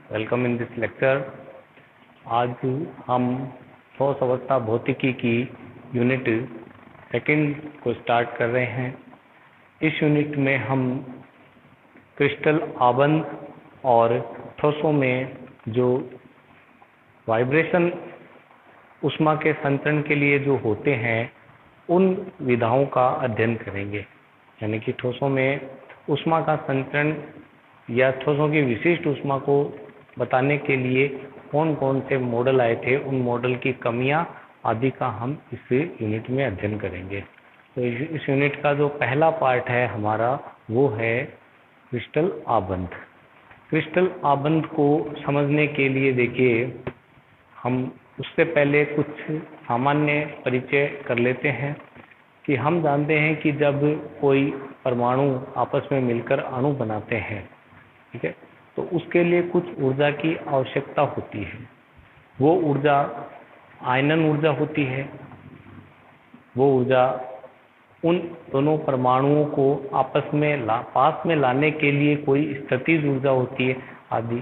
Welcome in this lecture. आज हम ठोस अवस्था भौतिकी की यूनिट सेकंड को स्टार्ट कर रहे हैं। इस यूनिट में हम क्रिस्टल आबंध और ठोसों में जो वाइब्रेशन ऊष्मा के संचरण के लिए जो होते हैं उन विधाओं का अध्ययन करेंगे। यानी कि ठोसों में ऊष्मा का संचरण या ठोसों की विशिष्ट ऊष्मा को बताने के लिए कौन कौन से मॉडल आए थे, उन मॉडल की कमियां आदि का हम इस यूनिट में अध्ययन करेंगे। तो इस यूनिट का जो पहला पार्ट है हमारा वो है क्रिस्टल आबंध। क्रिस्टल आबंध को समझने के लिए देखिए हम उससे पहले कुछ सामान्य परिचय कर लेते हैं कि हम जानते हैं कि जब कोई परमाणु आपस में मिलकर अणु बनाते हैं, ठीक है, तो उसके लिए कुछ ऊर्जा की आवश्यकता होती है। वो ऊर्जा आयनन ऊर्जा होती है। वो ऊर्जा उन दोनों परमाणुओं को आपस में पास में लाने के लिए कोई स्थितिज ऊर्जा होती है आदि।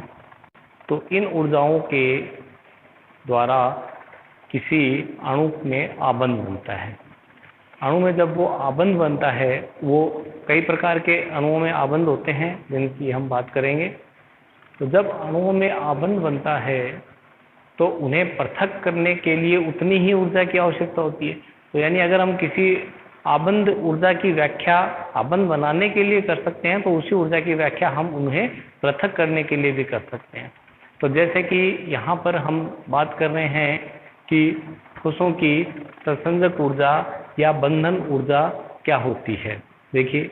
तो इन ऊर्जाओं के द्वारा किसी अणु में आबंध बनता है। अणु में जब वो आबंध बनता है, वो कई प्रकार के अणुओं में आबंध होते हैं जिनकी हम बात करेंगे। तो जब अणुओं में आबंध बनता है तो उन्हें पृथक करने के लिए उतनी ही ऊर्जा की आवश्यकता होती है। तो यानी अगर हम किसी आबंध ऊर्जा की व्याख्या आबंध बनाने के लिए कर सकते हैं तो उसी ऊर्जा की व्याख्या हम उन्हें पृथक करने के लिए भी कर सकते हैं। तो जैसे कि यहाँ पर हम बात कर रहे हैं कि ठोसों की संसंजक ऊर्जा या बंधन ऊर्जा क्या होती है। देखिए,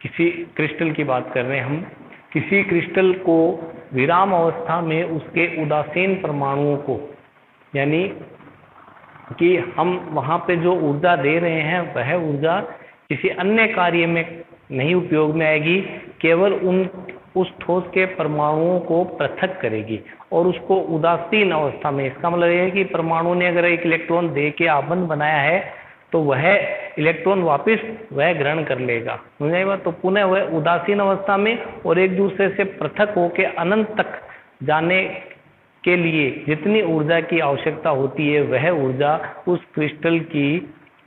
किसी क्रिस्टल की बात कर रहे हैं हम। किसी क्रिस्टल को विराम अवस्था में उसके उदासीन परमाणुओं को, यानी कि हम वहाँ पे जो ऊर्जा दे रहे हैं वह ऊर्जा किसी अन्य कार्य में नहीं उपयोग में आएगी, केवल उस ठोस के परमाणुओं को पृथक करेगी और उसको उदासीन अवस्था में। इसका मतलब यह है कि परमाणु ने अगर एक इलेक्ट्रॉन दे के आबंध बनाया है तो वह इलेक्ट्रॉन वापस वह ग्रहण कर लेगा, समझाइएगा। तो पुनः वह उदासीन अवस्था में और एक दूसरे से पृथक होकर अनंत तक जाने के लिए जितनी ऊर्जा की आवश्यकता होती है वह ऊर्जा उस क्रिस्टल की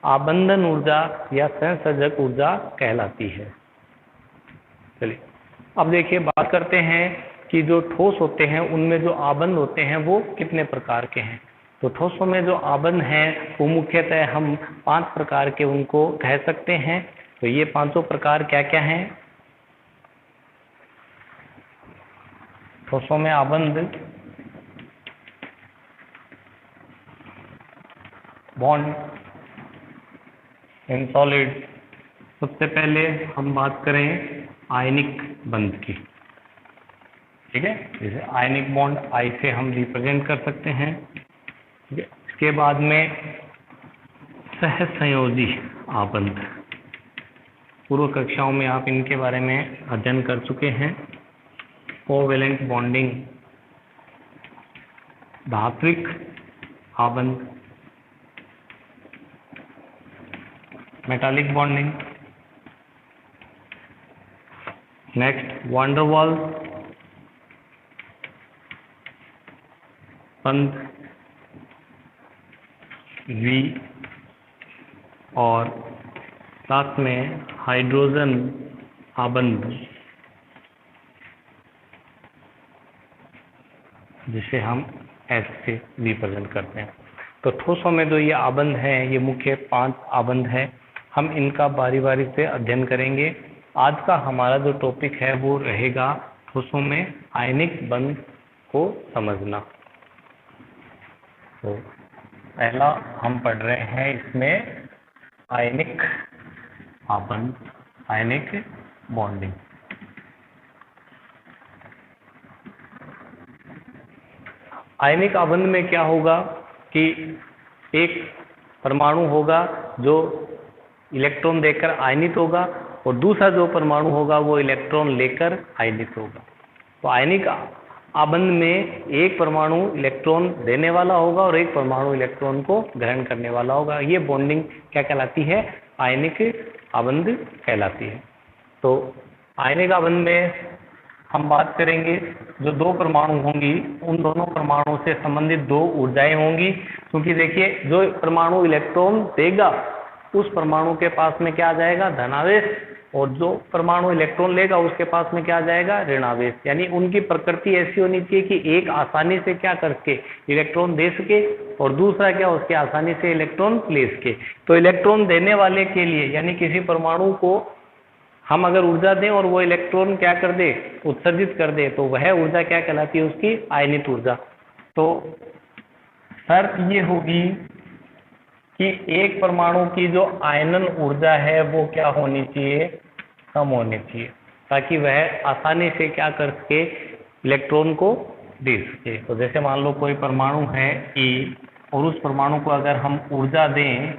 आबंधन ऊर्जा या संसर्जक ऊर्जा कहलाती है। चलिए अब देखिए, बात करते हैं कि जो ठोस होते हैं उनमें जो आबंध होते हैं वो कितने प्रकार के हैं। तो ठोसों में जो आबंध हैं वो मुख्यतः हम 5 प्रकार के उनको कह सकते हैं। तो ये पांचों प्रकार क्या क्या हैं? ठोसों में आबंध बॉन्ड इन सॉलिड। सबसे पहले हम बात करें आयनिक बंध की, ठीक है। जैसे आयनिक बॉन्ड आई से हम रिप्रेजेंट कर सकते हैं, ठीक है। इसके बाद में सहसंयोजी आबंध। पूर्व कक्षाओं में आप इनके बारे में अध्ययन कर चुके हैं। कोवेलेंट बॉन्डिंग, धात्विक आबंध, metallic bonding, next van der Waals बंध वी, और साथ में हाइड्रोजन आबंध जिसे हम एस से रिप्रेजेंट करते हैं। तो ठोसों में जो ये आबंध हैं ये मुख्य 5 आबंध हैं। हम इनका बारी बारी से अध्ययन करेंगे। आज का हमारा जो टॉपिक है वो रहेगा ठोसों में आयनिक बंध को समझना। तो पहला हम पढ़ रहे हैं इसमें आयनिक आबंध, आयनिक बॉन्डिंग। आयनिक आबंध में क्या होगा कि एक परमाणु होगा जो इलेक्ट्रॉन देकर आयनित होगा और दूसरा जो परमाणु होगा वो इलेक्ट्रॉन लेकर आयनित होगा। तो आयनिक आबंध में एक परमाणु इलेक्ट्रॉन देने वाला होगा और एक परमाणु इलेक्ट्रॉन को ग्रहण करने वाला होगा। ये बॉन्डिंग क्या कहलाती है? आयनिक आबंध कहलाती है। तो आयनिक आबंध में हम बात करेंगे जो दो परमाणु होंगी उन दोनों परमाणुओं से संबंधित दो ऊर्जाएं होंगी, क्योंकि देखिए जो परमाणु इलेक्ट्रॉन देगा उस परमाणु के पास में क्या आ जाएगा, धनावेश, और जो परमाणु इलेक्ट्रॉन लेगा उसके पास में क्या आ जाएगा, ऋणावेश। यानी उनकी प्रकृति ऐसी होनी चाहिए कि एक आसानी से क्या करके इलेक्ट्रॉन दे सके और दूसरा क्या उसके आसानी से इलेक्ट्रॉन ले सके। तो इलेक्ट्रॉन देने वाले के लिए यानी किसी परमाणु को हम अगर ऊर्जा दें और वो इलेक्ट्रॉन क्या कर दे, उत्सर्जित कर दे, तो वह ऊर्जा क्या कहलाती है, उसकी आयनित ऊर्जा। तो शर्त ये होगी कि एक परमाणु की जो आयनन ऊर्जा है वो क्या होनी चाहिए, कम होनी चाहिए, ताकि वह आसानी से क्या कर सके, इलेक्ट्रॉन को दे सके। तो जैसे मान लो कोई परमाणु है ए और उस परमाणु को अगर हम ऊर्जा दें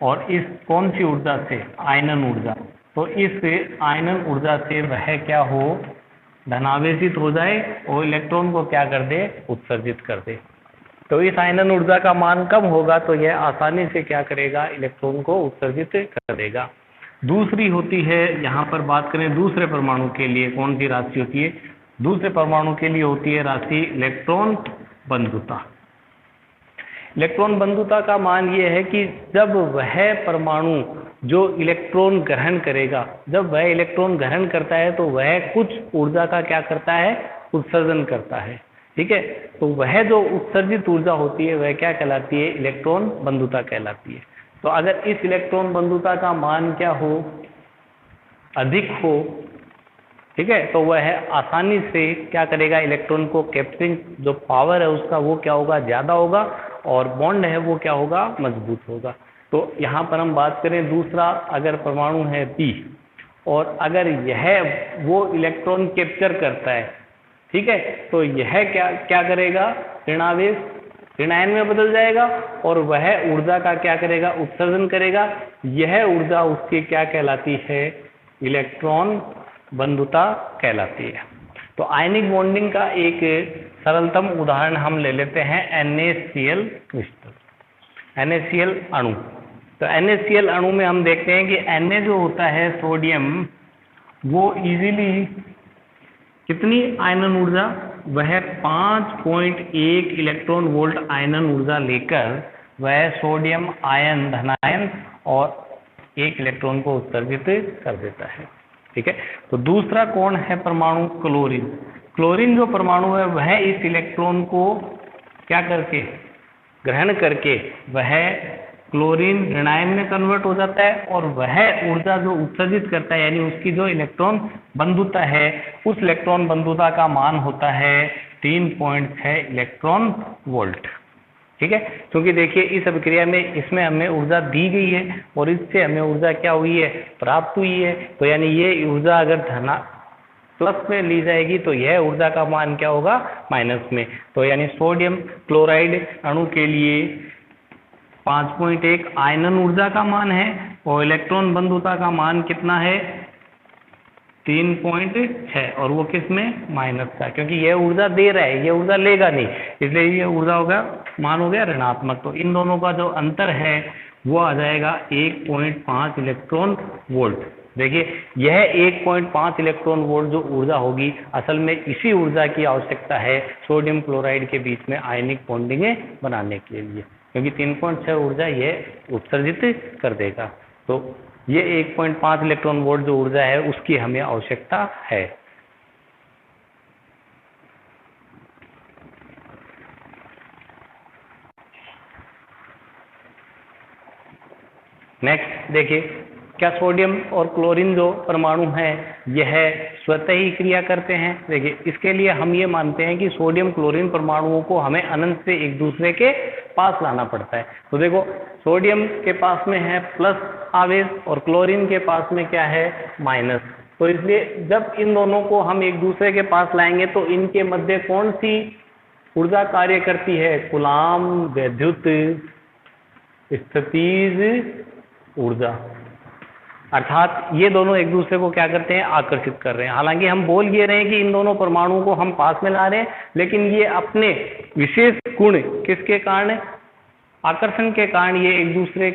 और इस कौन सी ऊर्जा से, आयनन ऊर्जा, तो इस आयनन ऊर्जा से वह क्या हो, धनावेशित हो जाए और इलेक्ट्रॉन को क्या कर दे, उत्सर्जित कर दे। तो इस आयनन ऊर्जा का मान कम होगा तो यह आसानी से क्या करेगा, इलेक्ट्रॉन को उत्सर्जित कर देगा। दूसरी होती है, यहाँ पर बात करें दूसरे परमाणु के लिए कौन सी राशि होती है, दूसरे परमाणु के लिए होती है राशि इलेक्ट्रॉन बंधुता। इलेक्ट्रॉन बंधुता का मान ये है कि जब वह परमाणु जो इलेक्ट्रॉन ग्रहण करेगा, जब वह इलेक्ट्रॉन ग्रहण करता है तो वह कुछ ऊर्जा का क्या करता है, उत्सर्जन करता है। ठीक है, तो वह जो उत्सर्जित ऊर्जा होती है वह क्या कहलाती है, इलेक्ट्रॉन बंधुता कहलाती है। तो अगर इस इलेक्ट्रॉन बंधुता का मान क्या हो, अधिक हो, ठीक है, तो वह आसानी से क्या करेगा, इलेक्ट्रॉन को कैप्चरिंग जो पावर है उसका वो क्या होगा, ज़्यादा होगा, और बॉन्ड है वो क्या होगा, मजबूत होगा। तो यहाँ पर हम बात करें दूसरा, अगर परमाणु है पी और अगर यह वो इलेक्ट्रॉन कैप्चर करता है, ठीक है, तो यह क्या क्या करेगा, ऋणावेश ऋणायन में बदल जाएगा और वह ऊर्जा का क्या करेगा, उत्सर्जन करेगा। यह ऊर्जा उसकी क्या कहलाती है, इलेक्ट्रॉन बंधुता कहलाती है। तो आयनिक बॉन्डिंग का एक सरलतम उदाहरण हम ले लेते हैं NaCl क्रिस्टल, NaCl अणु। तो NaCl अणु में हम देखते हैं कि Na जो होता है सोडियम, वो इजीली कितनी आयनन ऊर्जा, वह 5.1 इलेक्ट्रॉन वोल्ट आयनन ऊर्जा लेकर वह सोडियम आयन धनायन और 1 इलेक्ट्रॉन को उत्सर्जित कर देता है। ठीक है, तो दूसरा कौन है परमाणु, क्लोरीन। क्लोरीन जो परमाणु है वह इस इलेक्ट्रॉन को क्या करके, ग्रहण करके वह क्लोरीन ऋणायन में कन्वर्ट हो जाता है और वह ऊर्जा जो उत्सर्जित करता है यानी उसकी जो इलेक्ट्रॉन बंधुता है, उस इलेक्ट्रॉन बंधुता का मान होता है 3.6 इलेक्ट्रॉन वोल्ट। ठीक है, क्योंकि देखिए इस अभिक्रिया में इसमें हमें ऊर्जा दी गई है और इससे हमें ऊर्जा क्या हुई है, प्राप्त हुई है। तो यानी ये ऊर्जा अगर धना प्लस में ली जाएगी तो यह ऊर्जा का मान क्या होगा, माइनस में। तो यानी सोडियम क्लोराइड अणु के लिए 5.1 आयनन ऊर्जा का मान है और इलेक्ट्रॉन बंधुता का मान कितना है, 3.6, और वो किस में, माइनस का, क्योंकि यह ऊर्जा दे रहा है, ये ऊर्जा लेगा नहीं, इसलिए ये ऊर्जा होगा, मान हो गया ऋणात्मक। तो इन दोनों का जो अंतर है वो आ जाएगा 1.5 इलेक्ट्रॉन वोल्ट। देखिए यह 1.5 इलेक्ट्रॉन वोल्ट जो ऊर्जा होगी, असल में इसी ऊर्जा की आवश्यकता है सोडियम क्लोराइड के बीच में आयनिक बॉन्डिंग बनाने के लिए, क्योंकि 3.6 ऊर्जा यह उत्सर्जित कर देगा। तो ये 1.5 इलेक्ट्रॉन वोल्ट जो ऊर्जा है उसकी हमें आवश्यकता है। नेक्स्ट देखिए, क्या सोडियम और क्लोरीन जो परमाणु हैं यह स्वतः ही क्रिया करते हैं। देखिए इसके लिए हम ये मानते हैं कि सोडियम क्लोरीन परमाणुओं को हमें अनंत से एक दूसरे के पास लाना पड़ता है। तो देखो सोडियम के पास में है प्लस आवेश और क्लोरीन के पास में क्या है, माइनस। तो इसलिए जब इन दोनों को हम एक दूसरे के पास लाएंगे तो इनके मध्य कौन सी ऊर्जा कार्य करती है, कूलाम्ब वैद्युत स्थितिज ऊर्जा। अर्थात ये दोनों एक दूसरे को क्या करते हैं, आकर्षित कर रहे हैं। हालांकि हम बोल ये रहे हैं कि इन दोनों परमाणुओं को हम पास में ला रहे हैं, लेकिन ये अपने विशेष गुण किसके कारण, आकर्षण के कारण ये एक दूसरे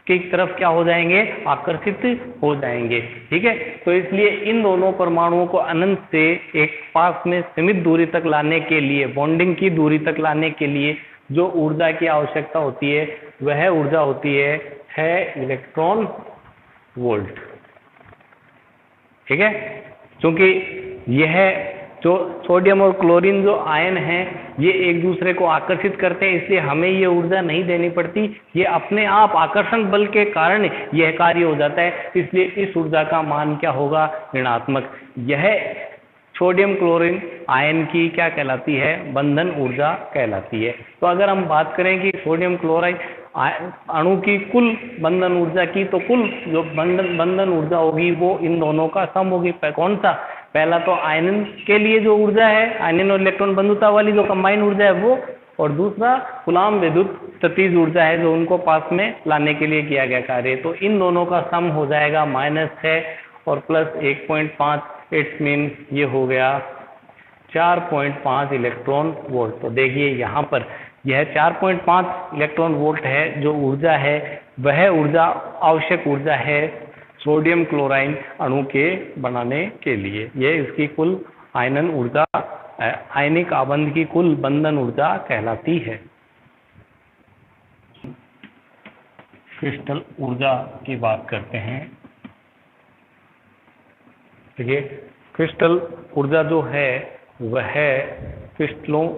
की तरफ क्या हो जाएंगे, आकर्षित हो जाएंगे। ठीक है, तो इसलिए इन दोनों परमाणुओं को अनंत से एक पास में सीमित दूरी तक लाने के लिए, बॉन्डिंग की दूरी तक लाने के लिए जो ऊर्जा की आवश्यकता होती है वह ऊर्जा होती है इलेक्ट्रॉन वोल्ट। ठीक है, क्योंकि यह जो सोडियम और क्लोरीन जो आयन हैं ये एक दूसरे को आकर्षित करते हैं, इसलिए हमें ये ऊर्जा नहीं देनी पड़ती, ये अपने आप आकर्षण बल के कारण यह कार्य हो जाता है। इसलिए इस ऊर्जा का मान क्या होगा, ऋणात्मक। यह सोडियम क्लोरीन आयन की क्या कहलाती है, बंधन ऊर्जा कहलाती है। तो अगर हम बात करें कि सोडियम क्लोराइड अणु की कुल बंधन ऊर्जा की, तो कुल जो बंधन ऊर्जा होगी वो इन दोनों का सम होगी। कौन सा, पहला तो आयनन के लिए जो ऊर्जा है, आयनन और इलेक्ट्रॉन बंधुता वाली जो कंबाइंड ऊर्जा है वो, और दूसरा कूलाम विद्युत स्थितिज ऊर्जा है जो उनको पास में लाने के लिए किया गया कार्य। तो इन दोनों का सम हो जाएगा -6 और प्लस 1.5, इट्स मीन ये हो गया 4.5 इलेक्ट्रॉन वोल्ट। तो देखिए यहाँ पर यह 4.5 इलेक्ट्रॉन वोल्ट है जो ऊर्जा है, वह ऊर्जा आवश्यक ऊर्जा है सोडियम क्लोराइड अणु के बनाने के लिए। यह इसकी कुल आयनन ऊर्जा, आयनिक आबंध की कुल बंधन ऊर्जा कहलाती है। क्रिस्टल ऊर्जा की बात करते हैं। देखिए, क्रिस्टल ऊर्जा जो है वह क्रिस्टलों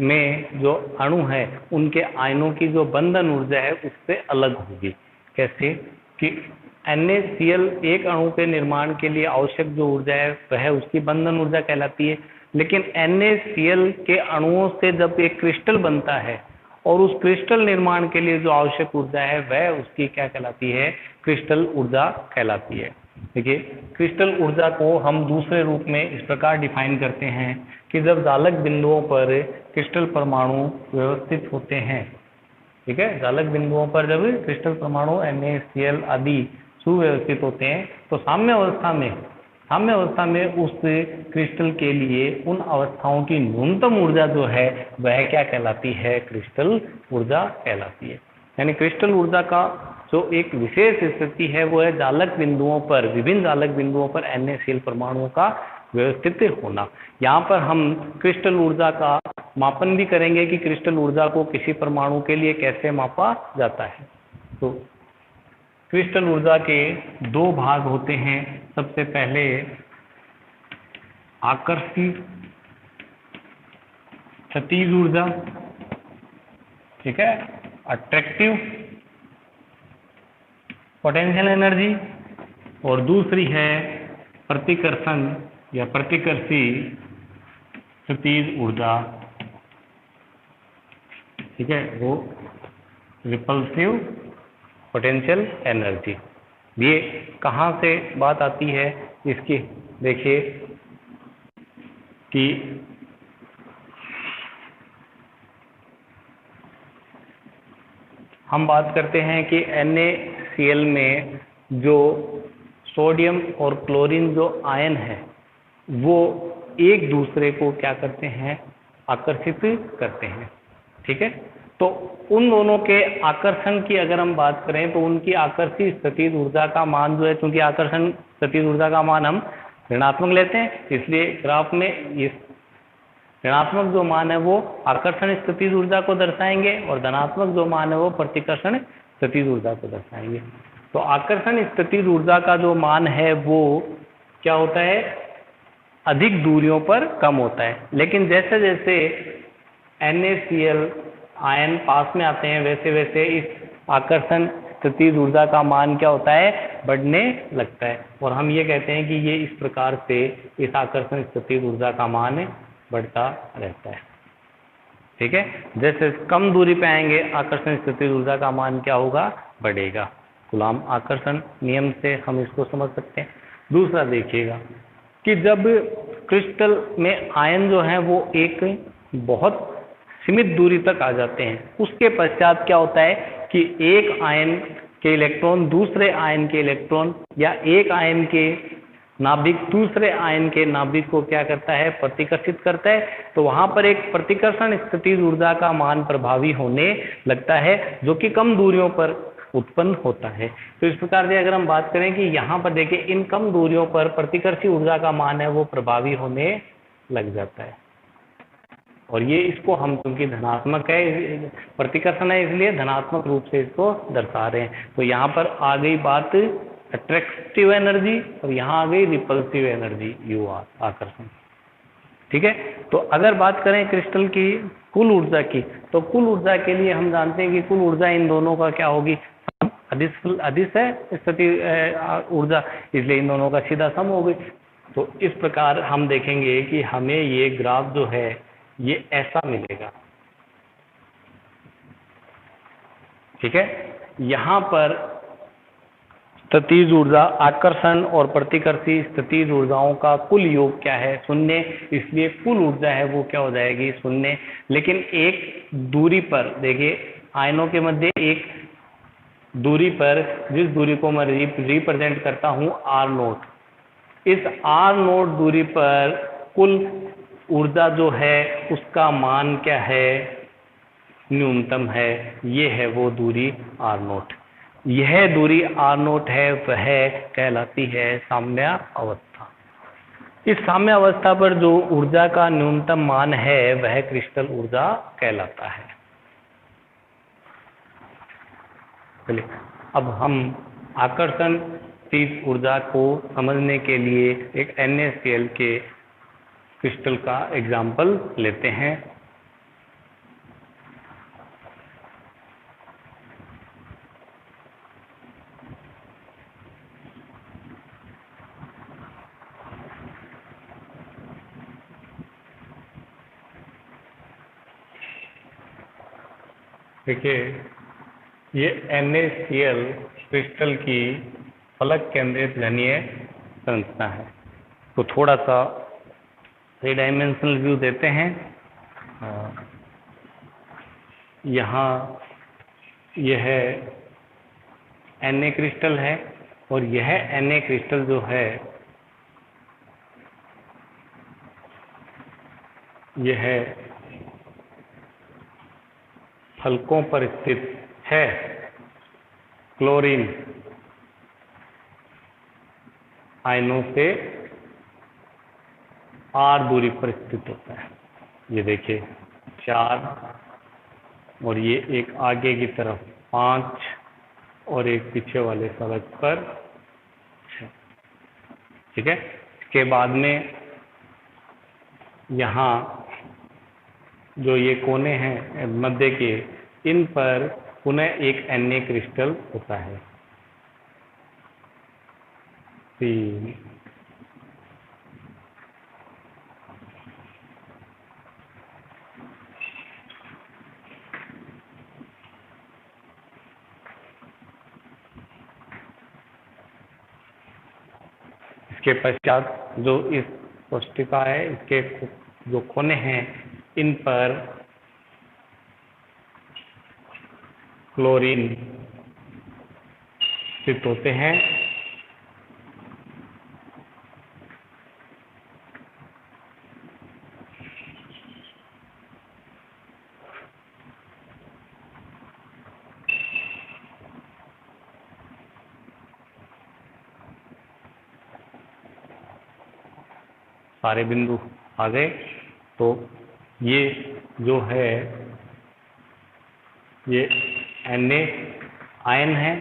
में जो अणु है उनके आयनों की जो बंधन ऊर्जा है उससे अलग होगी। कैसे कि NaCl एक अणु के निर्माण के लिए आवश्यक जो ऊर्जा है वह उसकी बंधन ऊर्जा कहलाती है, लेकिन NaCl के अणुओं से जब एक क्रिस्टल बनता है और उस क्रिस्टल निर्माण के लिए जो आवश्यक ऊर्जा है वह उसकी क्या कहलाती है, क्रिस्टल ऊर्जा कहलाती है। देखिए, क्रिस्टल ऊर्जा को हम दूसरे रूप में इस प्रकार डिफाइन करते हैं कि जब जालक बिंदुओं पर क्रिस्टल परमाणु व्यवस्थित होते हैं, ठीक है, जालक बिंदुओं पर जब क्रिस्टल परमाणु NaCl आदि सुव्यवस्थित होते हैं तो साम्य अवस्था में उस क्रिस्टल के लिए उन अवस्थाओं की न्यूनतम ऊर्जा जो है वह क्या कहलाती है, क्रिस्टल ऊर्जा कहलाती है। यानी क्रिस्टल ऊर्जा का जो एक विशेष स्थिति है वो है जालक बिंदुओं पर, विभिन्न जालक बिंदुओं पर NaCl परमाणुओं का व्यवस्थित होना। यहाँ पर हम क्रिस्टल ऊर्जा का मापन भी करेंगे कि क्रिस्टल ऊर्जा को किसी परमाणु के लिए कैसे मापा जाता है। तो क्रिस्टल ऊर्जा के दो भाग होते हैं। सबसे पहले आकर्षी स्थितिज ऊर्जा, ठीक है, अट्रैक्टिव पोटेंशियल एनर्जी, और दूसरी है प्रतिकर्षण या प्रतिकर्षी स्थितिज ऊर्जा, ठीक है, वो रिपल्सिव पोटेंशियल एनर्जी। ये कहाँ से बात आती है इसकी, देखिए कि हम बात करते हैं कि NaCl में जो सोडियम और क्लोरीन जो आयन है वो एक दूसरे को क्या करते हैं, आकर्षित करते हैं। ठीक है, तो उन दोनों के आकर्षण की अगर हम बात करें तो उनकी आकर्षी स्थितिज ऊर्जा का मान जो है, क्योंकि आकर्षण स्थितिज ऊर्जा का मान हम ऋणात्मक लेते हैं, इसलिए ग्राफ में इस ऋणात्मक जो मान है वो आकर्षण स्थितिज ऊर्जा को दर्शाएंगे और धनात्मक जो मान है वो प्रतिकर्षण स्थितिज ऊर्जा को दर्शाएंगे। तो आकर्षण स्थितिज ऊर्जा का जो मान है वो क्या होता है, अधिक दूरियों पर कम होता है, लेकिन जैसे जैसे NaCl आयन पास में आते हैं वैसे वैसे इस आकर्षण स्थितिज ऊर्जा का मान क्या होता है, बढ़ने लगता है। और हम ये कहते हैं कि ये इस प्रकार से इस आकर्षण स्थितिज ऊर्जा का मान बढ़ता रहता है। ठीक है, जैसे कम दूरी पे आएंगे आकर्षण स्थितिज ऊर्जा का मान क्या होगा, बढ़ेगा। कूलाम आकर्षण नियम से हम इसको समझ सकते हैं। दूसरा देखिएगा कि जब क्रिस्टल में आयन जो है वो एक बहुत सीमित दूरी तक आ जाते हैं, उसके पश्चात क्या होता है कि एक आयन के इलेक्ट्रॉन दूसरे आयन के इलेक्ट्रॉन या एक आयन के नाभिक दूसरे आयन के नाभिक को क्या करता है, प्रतिकर्षित करता है। तो वहां पर एक प्रतिकर्षण स्थितिज ऊर्जा का मान प्रभावी होने लगता है जो कि कम दूरियों पर उत्पन्न होता है। तो इस प्रकार से अगर हम बात करें कि यहाँ पर देखिए इन कम दूरियों पर प्रतिकर्षी ऊर्जा का मान है वो प्रभावी होने लग जाता है, और ये इसको हम क्योंकि धनात्मक है, प्रतिकर्षण है, इसलिए धनात्मक रूप से इसको दर्शा रहे हैं। तो यहाँ पर आ गई बात अट्रैक्टिव एनर्जी और यहाँ आ गई रिपल्सिव एनर्जी, यू आर, आकर्षण। ठीक है, तो अगर बात करें क्रिस्टल की कुल ऊर्जा की, तो कुल ऊर्जा के लिए हम जानते हैं कि कुल ऊर्जा इन दोनों का क्या होगी, अदिश है स्थिति ऊर्जा, इसलिए इन दोनों का सीधा सम हो गई। तो इस प्रकार हम देखेंगे कि हमें ये ग्राफ जो है ये ऐसा मिलेगा। ठीक है, यहाँ पर स्थितिज ऊर्जा, आकर्षण और प्रतिकर्षी स्थितिज ऊर्जाओं का कुल योग क्या है, शून्य, इसलिए कुल ऊर्जा है वो क्या हो जाएगी, शून्य। लेकिन एक दूरी पर देखिए, आयनों के मध्य एक दूरी पर, जिस दूरी को मैं रिप्रेजेंट करता हूं R0, इस R0 दूरी पर कुल ऊर्जा जो है उसका मान क्या है, न्यूनतम है, ये है वो दूरी R0। यह दूरी R0 है, वह कहलाती है साम्य अवस्था। इस साम्य अवस्था पर जो ऊर्जा का न्यूनतम मान है वह क्रिस्टल ऊर्जा कहलाता है। चलिए अब हम आकर्षण तीव्र ऊर्जा को समझने के लिए एक NaCl के क्रिस्टल का एग्जाम्पल लेते हैं। देखिए ये NaCl क्रिस्टल की फलक केंद्रित घनीय संरचना है। तो थोड़ा सा 3 डायमेंशनल व्यू देते हैं। यहाँ यह Na क्रिस्टल है और यह Na क्रिस्टल जो है यह फलकों पर स्थित है, क्लोरीन आयनों से R दूरी पर स्थित होता है। ये देखिए 4 और ये एक आगे की तरफ 5 और एक पीछे वाले सड़क पर 6। ठीक है, इसके बाद में यहाँ जो ये कोने हैं मध्य के, इन पर पुनः एक Na क्रिस्टल होता है। 3 इसके पश्चात जो इस कोष्टिका है, इसके जो कोने हैं इन पर क्लोरीन स्थित होते हैं। सारे बिंदु आ गए। तो ये जो है ये Na आयन है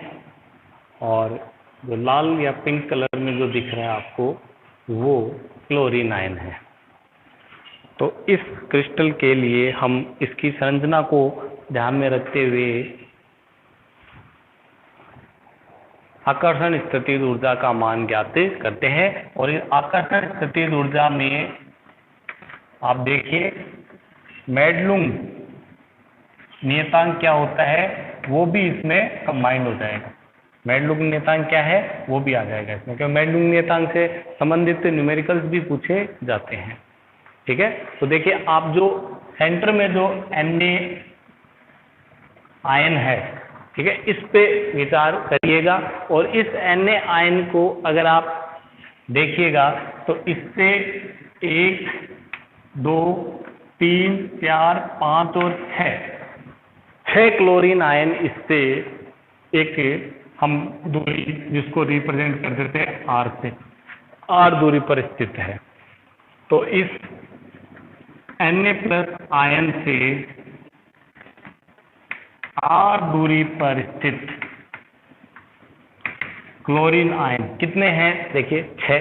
और जो लाल या पिंक कलर में जो दिख रहा है आपको वो क्लोरीन आयन है। तो इस क्रिस्टल के लिए हम इसकी संरचना को ध्यान में रखते हुए आकर्षण स्थितिज ऊर्जा का मान ज्ञात करते हैं। और इस आकर्षण स्थितिज ऊर्जा में आप देखिए मेडलुंग नियतांक क्या होता है वो भी इसमें कंबाइंड हो जाएगा। मेडलुंग नियतांक क्या है वो भी आ जाएगा इसमें, क्योंकि मेडलुंग नियतांक से संबंधित न्यूमेरिकल्स भी पूछे जाते हैं। ठीक है, तो देखिए आप जो सेंटर में जो Na आयन है, ठीक है, इस पे विचार करिएगा। और इस Na आयन को अगर आप देखिएगा तो इससे 1 2 3 4 5 और 6 क्लोरीन आयन इससे एक हम दूरी जिसको रिप्रेजेंट कर देते हैं आर से, आर दूरी पर स्थित है। तो इस Na प्लस आयन से आर दूरी पर स्थित क्लोरीन आयन कितने हैं? देखिए 6।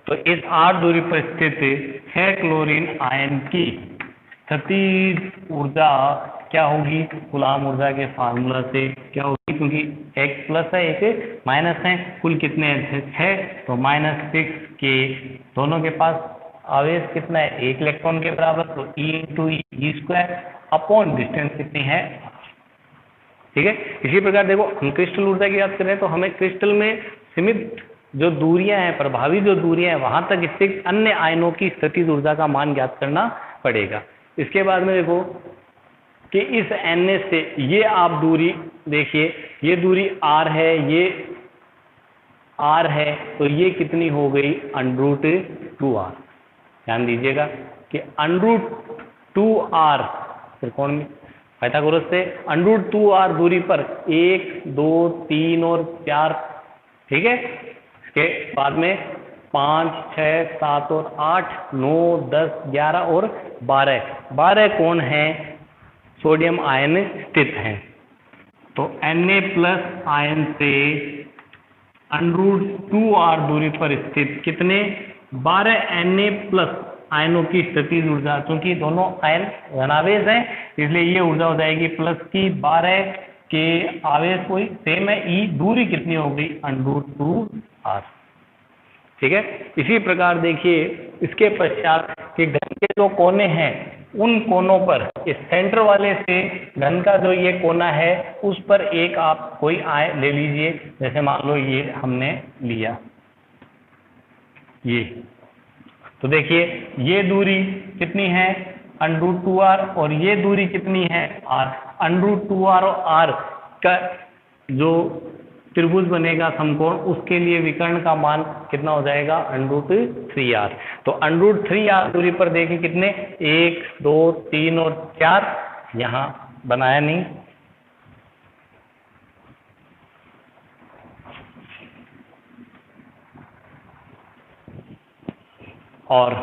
तो इस आर दूरी पर स्थित 6 क्लोरीन आयन की स्थितिज ऊर्जा क्या होगी? कूलाम ऊर्जा के फार्मूला से क्या होगी? क्योंकि एक प्लस है एक माइनस है, कुल कितने हैं? 6। तो -6 के दोनों के पास आवेश कितना है? 1 इलेक्ट्रॉन के बराबर। तो E into E square upon distance कितनी है? ठीक है। इसी प्रकार देखो हम क्रिस्टल ऊर्जा की बात करें तो हमें क्रिस्टल में सीमित जो दूरियां हैं, प्रभावी जो दूरियां हैं, वहां तक स्थित अन्य आयनों की स्थितिज ऊर्जा का मान ज्ञात करना पड़ेगा। इसके बाद में देखो कि इस Na से ये आप दूरी देखिए, ये दूरी r है, ये r है, तो ये कितनी हो गई? √2r। ध्यान दीजिएगा कि √2r त्रिकोण में पाइथागोरस से √2r दूरी पर 1, 2, 3 और 4, ठीक है। इसके बाद में 5, 6, 7 और 8, 9, 10, 11 और 12 कोण हैं सोडियम आयन स्थित हैं। तो Na प्लस आयन से √2r दूरी पर स्थित कितने? 12 Na प्लस आयनों की स्थितिज ऊर्जा, क्योंकि दोनों आयन धनावेश हैं इसलिए ये ऊर्जा हो जाएगी प्लस की 12 के आवेश कोई सेम है, ई दूरी कितनी हो गई? √2r। ठीक है। इसी प्रकार देखिए इसके पश्चात कि घन के जो कोने हैं उन कोनों पर इस सेंटर वाले से घन का जो ये कोना है उस पर एक आप कोई आय ले लीजिए। जैसे मान लो ये हमने लिया ये, तो देखिए ये दूरी कितनी है? √2r और ये दूरी कितनी है? r। √2r और r का जो त्रिभुज बनेगा समकोण, उसके लिए विकर्ण का मान कितना हो जाएगा? √3r। तो √3r दूरी पर देखिए कितने? 1, 2, 3 और 4, यहाँ बनाया नहीं। और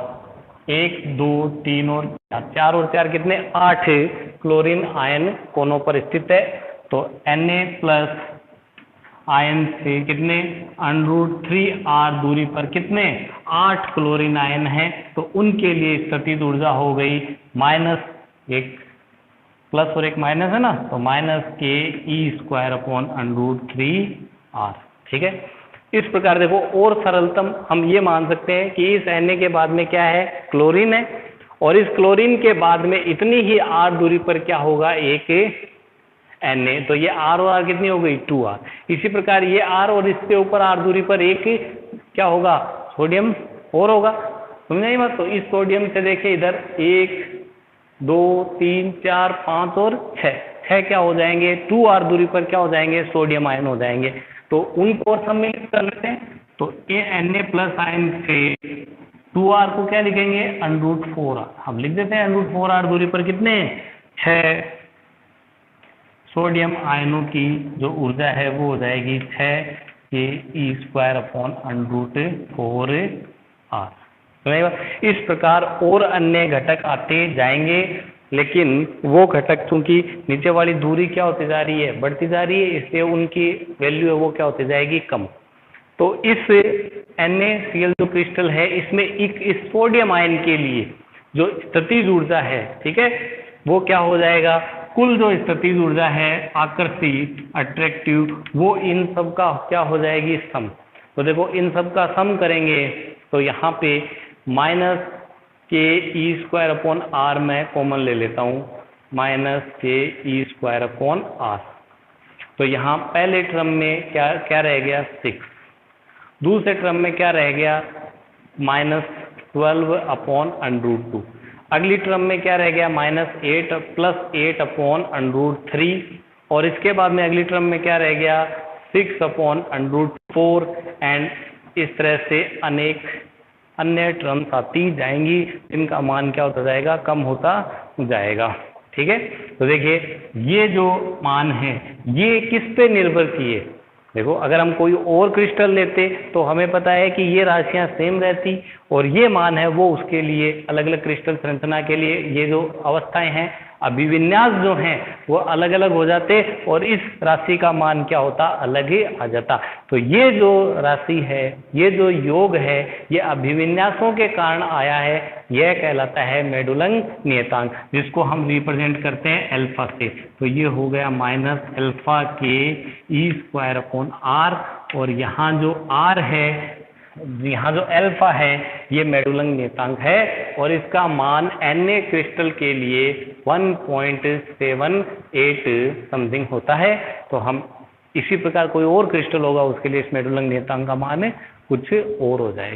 1, 2, 3 और 4 और 4 कितने? 8 क्लोरीन आयन कोनों पर स्थित है। तो Na प्लस आयन से कितने? √3r दूरी पर कितने? 8 क्लोरीन आयन है। तो उनके लिए स्थितिज ऊर्जा हो गई माइनस, एक प्लस और एक माइनस है ना, तो -ke² अपॉन √3r। ठीक है। इस प्रकार देखो और सरलतम हम ये मान सकते हैं कि इस Na के बाद में क्या है? क्लोरीन है, और इस क्लोरीन के बाद में इतनी ही r दूरी पर क्या होगा? एक Na। तो ये r और r कितनी हो गई? 2r। इसी प्रकार ये r और इसके ऊपर r दूरी पर एक क्या होगा? सोडियम और होगा। समझ नहीं बात? तो इस सोडियम से देखिए इधर 1, 2, 3, 4, 5 और 6 क्या हो जाएंगे? 2r दूरी पर क्या हो जाएंगे? सोडियम आयन हो जाएंगे। तो उनको सम्मिलित कर लेते हैं। तो ये Na प्लस आयन से 2r को क्या लिखेंगे? √4r। हम लिख देते हैं √4r दूरी पर कितने? 6 सोडियम आयनों की जो ऊर्जा है वो हो जाएगी 6ke² अपॉन √4r। इस प्रकार और अन्य घटक आते जाएंगे, लेकिन वो घटक चूंकि नीचे वाली दूरी क्या होती जा रही है? बढ़ती जा रही है, इसलिए उनकी वैल्यू है वो क्या होती जाएगी? कम। तो इस NaCl जो क्रिस्टल है इसमें इस सोडियम आयन के लिए जो स्थितिज ऊर्जा है, ठीक है, वो क्या हो जाएगा? कुल जो स्थितिज ऊर्जा है आकर्षित, अट्रैक्टिव, वो इन सब का क्या हो जाएगी? सम। तो देखो इन सब का सम करेंगे तो यहाँ पे -ke² अपॉन r मैं कॉमन ले लेता हूँ, -ke² अपॉन r। तो यहाँ पहले टर्म में क्या रह गया? 6। दूसरे टर्म में क्या रह गया? -12 अपॉन √2। अगली टर्म में क्या रह गया? -8 प्लस 8 अपॉन √3। और इसके बाद में अगली टर्म में क्या रह गया? 6 अपॉन √4। एंड इस तरह से अनेक अन्य टर्म्स आती जाएंगी, इनका मान क्या होता जाएगा? कम होता जाएगा। ठीक है। तो देखिए ये जो मान है ये किस पे निर्भर किए, देखो अगर हम कोई और क्रिस्टल लेते तो हमें पता है कि ये राशियां सेम रहती और ये मान है वो उसके लिए अलग अलग क्रिस्टल संरचना के लिए ये जो अवस्थाएं हैं अभिविन्यास जो हैं वो अलग अलग हो जाते और इस राशि का मान क्या होता, अलग ही आ जाता। तो ये जो राशि है, ये जो योग है, ये अभिविन्यासों के कारण आया है, यह कहलाता है मेडुलंग नियतांक, जिसको हम रिप्रेजेंट करते हैं अल्फा से। तो ये हो गया माइनस अल्फा के ई स्क्वायर अपॉन आर, और यहाँ जो आर है, यहाँ जो अल्फा है ये मेडुलंग नियतांक है और इसका मान Na क्रिस्टल के लिए 1.78 समथिंग होता है। तो हम इसी प्रकार कोई और क्रिस्टल होगा उसके लिए इस मेडुलंग नियतांक का मान कुछ और हो जाएगा।